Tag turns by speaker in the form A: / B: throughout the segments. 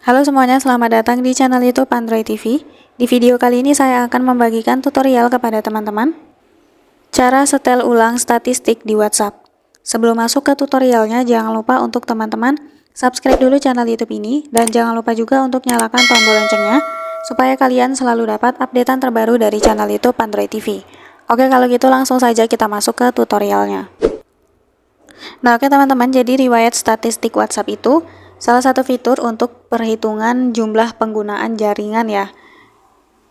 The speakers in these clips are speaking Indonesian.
A: Halo semuanya, selamat datang di channel YouTube Android TV. Di video kali ini saya akan membagikan tutorial kepada teman-teman cara setel ulang statistik di WhatsApp. Sebelum masuk ke tutorialnya, jangan lupa untuk teman-teman subscribe dulu channel YouTube ini dan jangan lupa juga untuk nyalakan tombol loncengnya supaya kalian selalu dapat updatean terbaru dari channel YouTube Android TV. Oke, kalau gitu langsung saja kita masuk ke tutorialnya. Nah, oke teman-teman, jadi riwayat statistik WhatsApp itu salah satu fitur untuk perhitungan jumlah penggunaan jaringan ya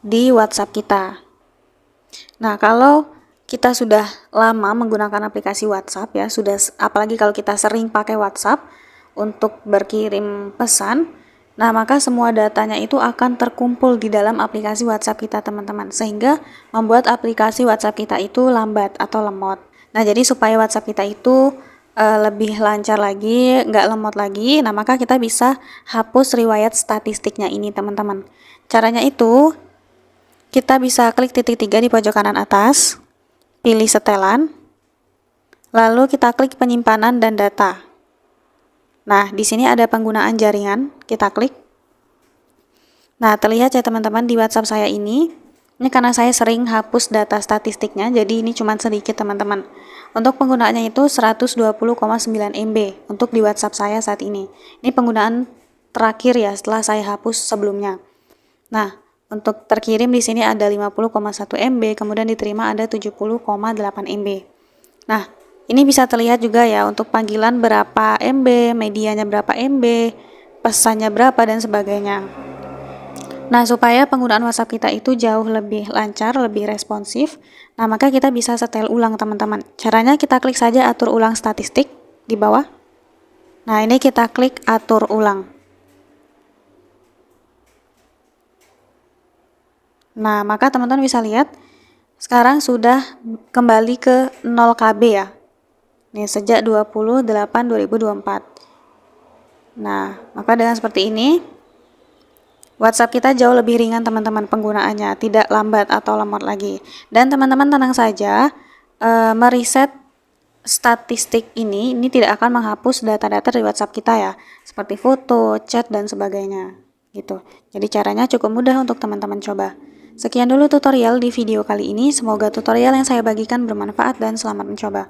A: di WhatsApp kita. Nah, kalau kita sudah lama menggunakan aplikasi WhatsApp ya, apalagi kalau kita sering pakai WhatsApp untuk berkirim pesan, nah maka semua datanya itu akan terkumpul di dalam aplikasi WhatsApp kita teman-teman, sehingga membuat aplikasi WhatsApp kita itu lambat atau lemot. Nah, jadi supaya WhatsApp kita itu lebih lancar lagi, nggak lemot lagi, nah maka kita bisa hapus riwayat statistiknya ini teman-teman. Caranya itu kita bisa klik titik 3 di pojok kanan atas, pilih setelan, lalu kita klik penyimpanan dan data. Nah, di sini ada penggunaan jaringan, kita klik. Nah, terlihat ya teman-teman di WhatsApp saya ini karena saya sering hapus data statistiknya, jadi ini cuma sedikit teman-teman. Untuk penggunaannya itu 120,9 MB untuk di WhatsApp saya saat ini. Ini penggunaan terakhir ya setelah saya hapus sebelumnya. Nah, untuk terkirim di sini ada 50,1 MB, kemudian diterima ada 70,8 MB. Nah, ini bisa terlihat juga ya untuk panggilan berapa MB, medianya berapa MB, pesannya berapa dan sebagainya. Nah, supaya penggunaan WhatsApp kita itu jauh lebih lancar, lebih responsif, nah maka kita bisa setel ulang teman-teman. Caranya kita klik saja atur ulang statistik di bawah. Nah, ini kita klik atur ulang. Nah, maka teman-teman bisa lihat sekarang sudah kembali ke 0 KB ya. Nih, sejak 28/2024. Nah, maka dengan seperti ini WhatsApp kita jauh lebih ringan teman-teman penggunaannya, tidak lambat atau lemot lagi. Dan teman-teman tenang saja, mereset statistik ini tidak akan menghapus data-data dari WhatsApp kita ya, seperti foto, chat dan sebagainya gitu. Jadi caranya cukup mudah untuk teman-teman coba. Sekian dulu tutorial di video kali ini, semoga tutorial yang saya bagikan bermanfaat dan selamat mencoba.